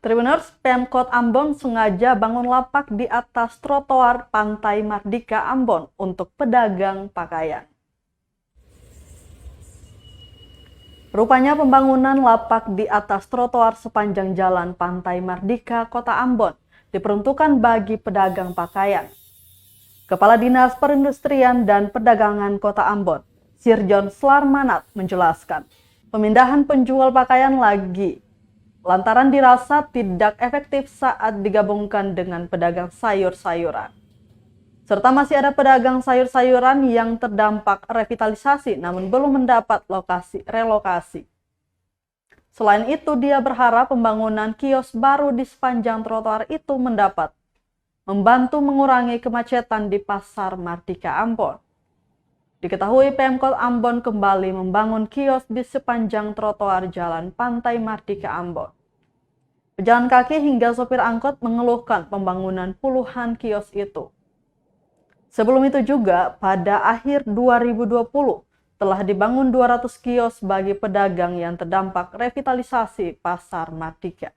Tribuners, Pemkot Ambon sengaja bangun lapak di atas trotoar Pantai Mardika Ambon untuk pedagang pakaian. Rupanya pembangunan lapak di atas trotoar sepanjang jalan Pantai Mardika, Kota Ambon diperuntukkan bagi pedagang pakaian. Kepala Dinas Perindustrian dan Perdagangan Kota Ambon, Sirjon Slarmanat menjelaskan, pemindahan penjual pakaian lagi lantaran dirasa tidak efektif saat digabungkan dengan pedagang sayur-sayuran. Serta masih ada pedagang sayur-sayuran yang terdampak revitalisasi namun belum mendapat relokasi. Selain itu, dia berharap pembangunan kios baru di sepanjang trotoar itu membantu mengurangi kemacetan di Pasar Mardika Ambon. Diketahui Pemkot Ambon kembali membangun kios di sepanjang trotoar jalan Pantai Mardika Ambon. Pejalan kaki hingga sopir angkot mengeluhkan pembangunan puluhan kios itu. Sebelum itu juga, pada akhir 2020, telah dibangun 200 kios bagi pedagang yang terdampak revitalisasi Pasar Mardika.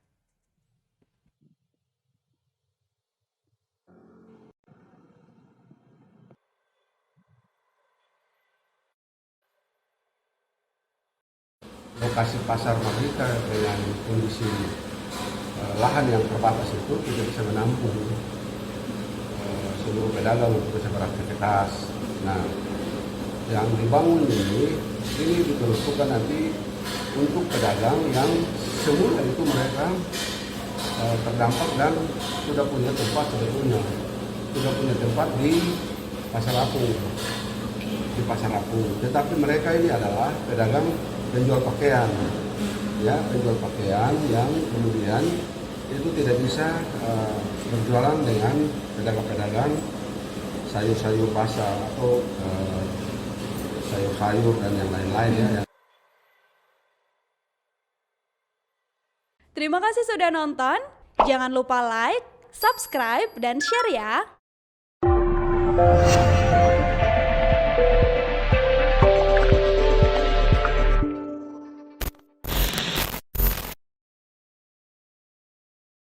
Lokasi Pasar Mardika dengan kondisi lahan yang terbatas itu tidak bisa menampung seluruh pedagang untuk bisa beraktivitas. Nah, yang dibangun ini diperuntukkan nanti untuk pedagang yang semula itu mereka terdampak dan sudah punya tempat di Pasar Apung. Tetapi mereka ini adalah pedagang penjual pakaian, penjual pakaian yang kemudian itu tidak bisa berjualan dengan pedagang-pedagang sayur-sayur basah atau sayur-sayur dan yang lain-lain ya. Terima kasih sudah nonton. Jangan lupa like, subscribe, dan share ya.